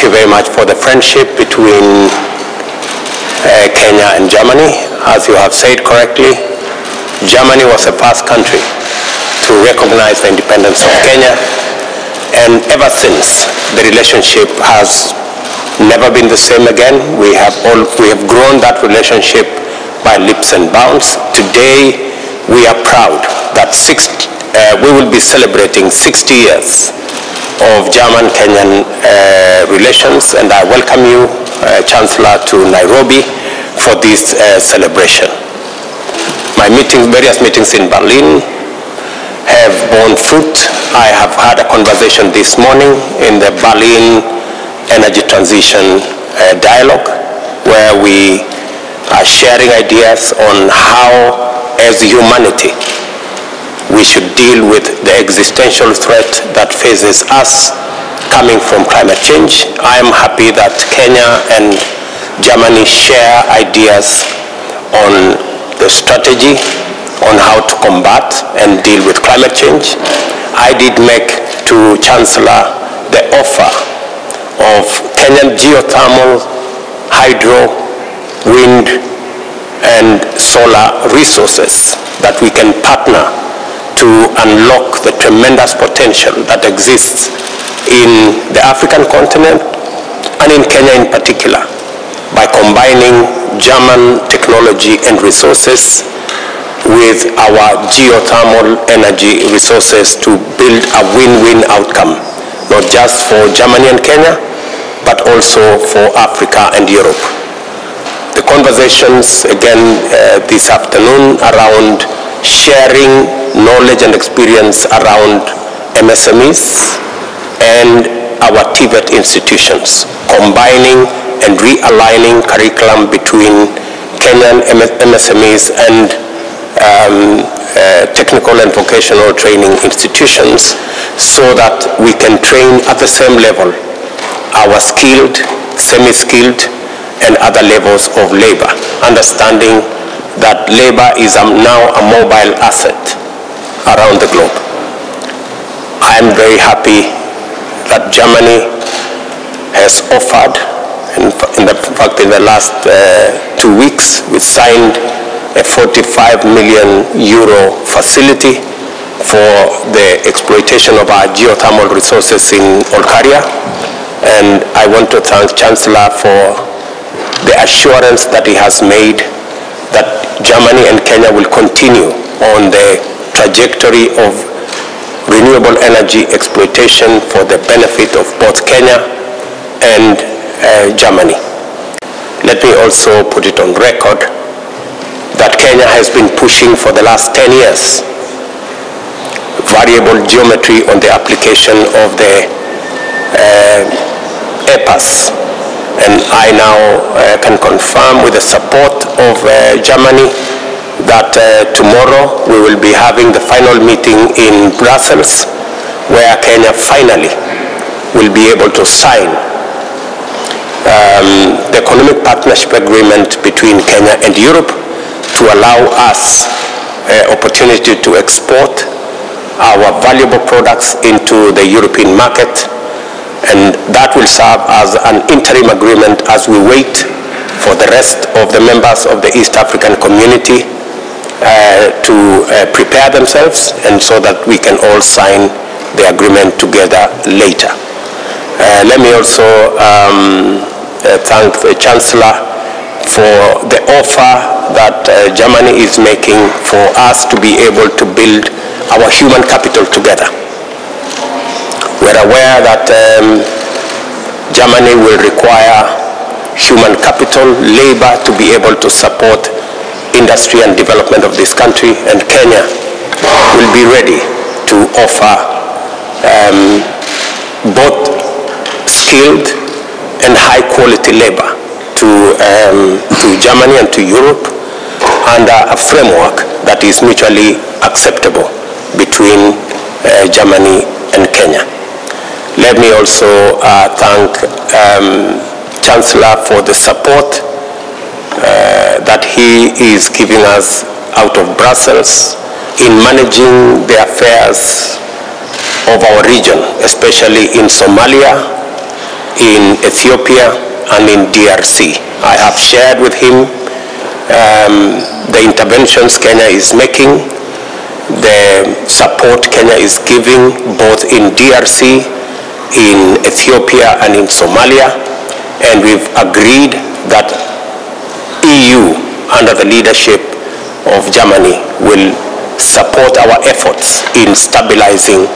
thank you very much for the friendship between Kenya and Germany. As you have said correctly, Germany was the first country to recognize the independence of Kenya, and ever since, the relationship has never been the same again. We have grown that relationship by leaps and bounds. Today, we are proud that we will be celebrating 60 years of German-Kenyan relations, and I welcome you, Chancellor, to Nairobi for this celebration. My various meetings in Berlin have borne fruit. I have had a conversation this morning in the Berlin Energy Transition Dialogue, where we are sharing ideas on how, as humanity, we should deal with the existential threat that faces us coming from climate change. I am happy that Kenya and Germany share ideas on the strategy on how to combat and deal with climate change. I did make to Chancellor the offer of Kenyan geothermal, hydro, wind, and solar resources that we can partner to unlock the tremendous potential that exists in the African continent and in Kenya in particular, by combining German technology and resources with our geothermal energy resources to build a win-win outcome, not just for Germany and Kenya, but also for Africa and Europe. The conversations again this afternoon around sharing knowledge and experience around MSMEs and our TVET institutions, combining and realigning curriculum between Kenyan MSMEs and technical and vocational training institutions, so that we can train at the same level our skilled, semi-skilled, and other levels of labor, understanding that labor is now a mobile asset around the globe. I am very happy that Germany has offered, in fact in the last 2 weeks, we signed a 45 million euro facility for the exploitation of our geothermal resources in Olkaria. And I want to thank Chancellor for the assurance that he has made that Germany and Kenya will continue on the trajectory of renewable energy exploitation for the benefit of both Kenya and Germany. Let me also put it on record that Kenya has been pushing for the last 10 years variable geometry on the application of the EPAS. And I now can confirm with the support of Germany that tomorrow we will be having the final meeting in Brussels, where Kenya finally will be able to sign the economic partnership agreement between Kenya and Europe to allow us opportunity to export our valuable products into the European market. And that will serve as an interim agreement as we wait for the rest of the members of the East African community to prepare themselves, and so that we can all sign the agreement together later. Let me also thank the Chancellor for the offer that Germany is making for us to be able to build our human capital together. We're aware that Germany will require human capital, labor, to be able to support industry and development of this country, and Kenya will be ready to offer both skilled and high-quality labor to Germany and to Europe under a framework that is mutually acceptable between Germany and Kenya. Let me also thank Chancellor for the support that he is giving us out of Brussels in managing the affairs of our region, especially in Somalia, in Ethiopia and in DRC. I have shared with him the interventions Kenya is making, the support Kenya is giving both in DRC, in Ethiopia and in Somalia, and we've agreed that EU, under the leadership of Germany, will support our efforts in stabilizing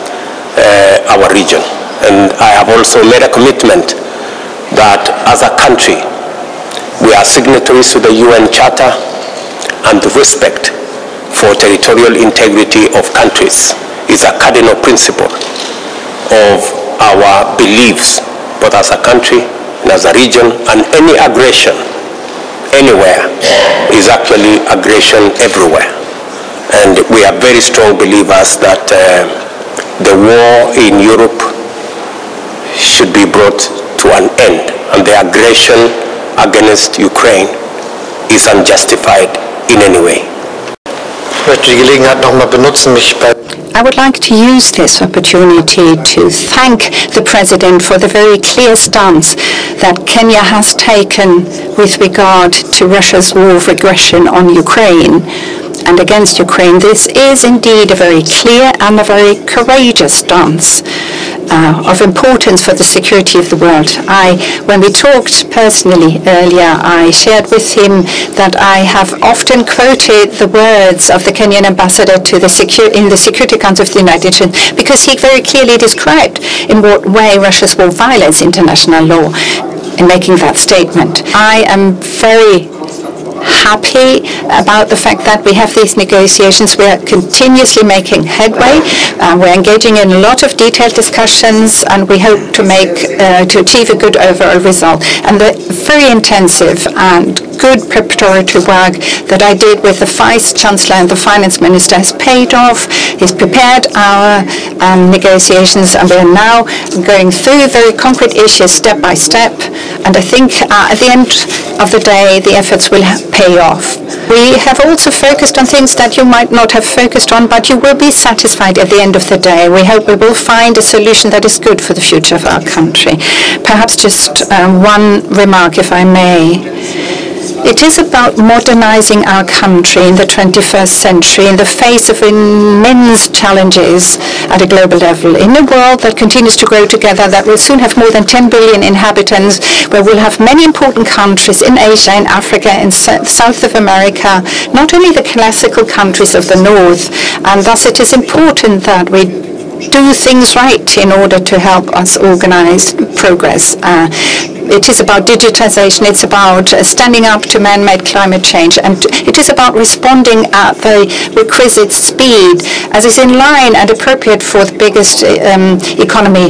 our region. And I have also made a commitment that as a country, we are signatories to the UN Charter, and the respect for territorial integrity of countries is a cardinal principle of our beliefs, both as a country and as a region, and any aggression anywhere is actually aggression everywhere. And we are very strong believers that the war in Europe should be brought to an end, and the aggression against Ukraine is unjustified in any way. I would like to use this opportunity to thank the President for the very clear stance that Kenya has taken with regard to Russia's war of aggression on Ukraine and against Ukraine. This is indeed a very clear and a very courageous stance of importance for the security of the world. When we talked personally earlier, I shared with him that I have often quoted the words of the Kenyan ambassador to in the Security Council of the United Nations, because he very clearly described in what way Russia's war violates international law in making that statement. I am very happy about the fact that we have these negotiations. We are continuously making headway. We're engaging in a lot of detailed discussions, and we hope to achieve a good overall result. And the very intensive and good preparatory work that I did with the Vice Chancellor and the Finance Minister has paid off. He's prepared our negotiations, and we're now going through very concrete issues step by step. And I think at the end of the day, the efforts will pay off. We have also focused on things that you might not have focused on, but you will be satisfied at the end of the day. We hope we will find a solution that is good for the future of our country. Perhaps just one remark, if I may. It is about modernizing our country in the 21st century in the face of immense challenges at a global level. In a world that continues to grow together, that will soon have more than 10 billion inhabitants, where we'll have many important countries in Asia, in Africa, in South of America, not only the classical countries of the North, and thus it is important that we do things right in order to help us organize progress. It is about digitization, it's about standing up to man-made climate change, and it is about responding at the requisite speed as is in line and appropriate for the biggest economy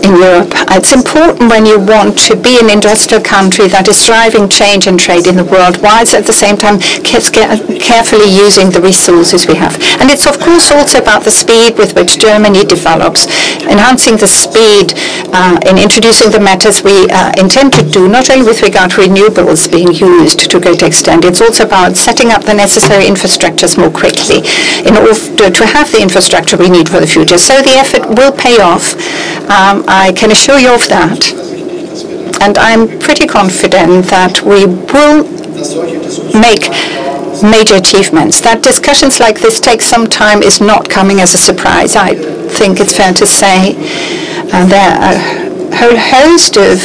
in Europe. It's important when you want to be an industrial country that is driving change and trade in the world, whilst at the same time carefully using the resources we have. And it's of course also about the speed with which Germany develops, enhancing the speed in introducing the matters we intend to do, not only with regard to renewables being used to a great extent. It's also about setting up the necessary infrastructures more quickly in order to have the infrastructure we need for the future. So the effort will pay off. I can assure you of that. And I'm pretty confident that we will make major achievements. That discussions like this take some time is not coming as a surprise. I think it's fair to say there are a whole host of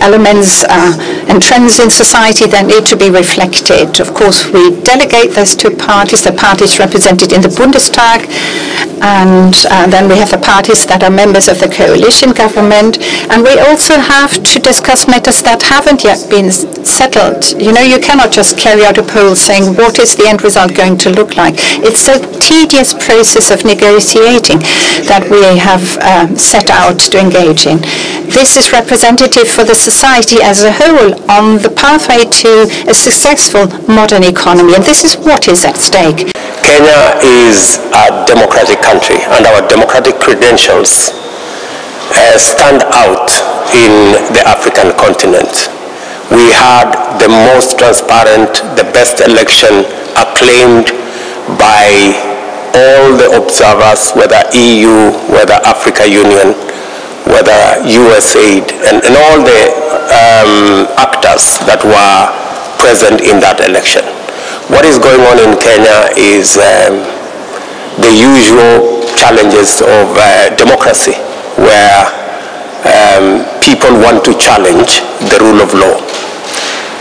elements and trends in society that need to be reflected. Of course, we delegate this to parties, the parties represented in the Bundestag, and then we have the parties that are members of the coalition government, and we also have to discuss matters that haven't yet been settled. You know, you cannot just carry out a poll saying what is the end result going to look like. It's a tedious process of negotiating that we have set out to engage in. This is representative for the society as a whole on the pathway to a successful modern economy, and this is what is at stake. Kenya is a democratic country, and our democratic credentials stand out in the African continent. We had the most transparent, the best election acclaimed by all the observers, whether EU, whether Africa Union, whether USAID, and all the actors that were present in that election. What is going on in Kenya is the usual challenges of democracy, where people want to challenge the rule of law.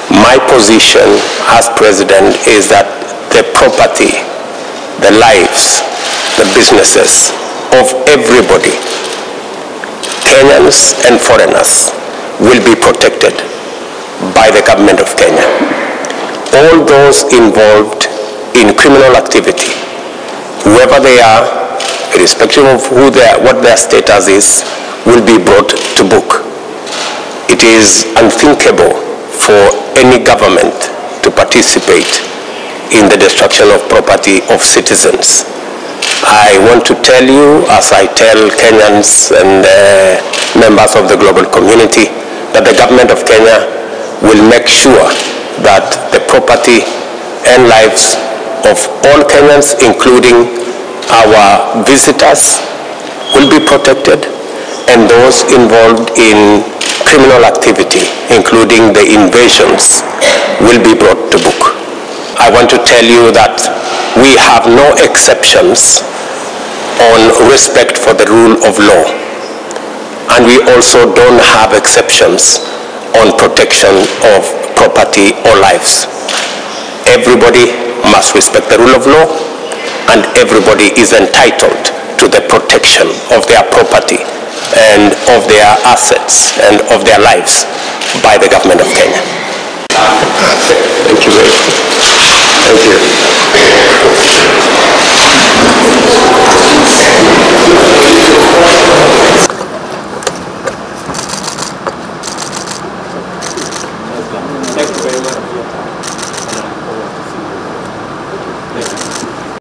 My position as president is that the property, the lives, the businesses of everybody, Kenyans and foreigners, will be protected by the government of Kenya. All those involved in criminal activity, whoever they are, irrespective of who they are, what their status is, will be brought to book. It is unthinkable for any government to participate in the destruction of property of citizens. I want to tell you, as I tell Kenyans and members of the global community, that the government of Kenya will make sure that the property and lives of all Kenyans, including our visitors, will be protected, and those involved in criminal activity, including the invasions, will be brought to book. I want to tell you that we have no exceptions on respect for the rule of law, and we also don't have exceptions on protection of property or lives. Everybody must respect the rule of law, and everybody is entitled to the protection of their property and of their assets and of their lives by the government of Kenya.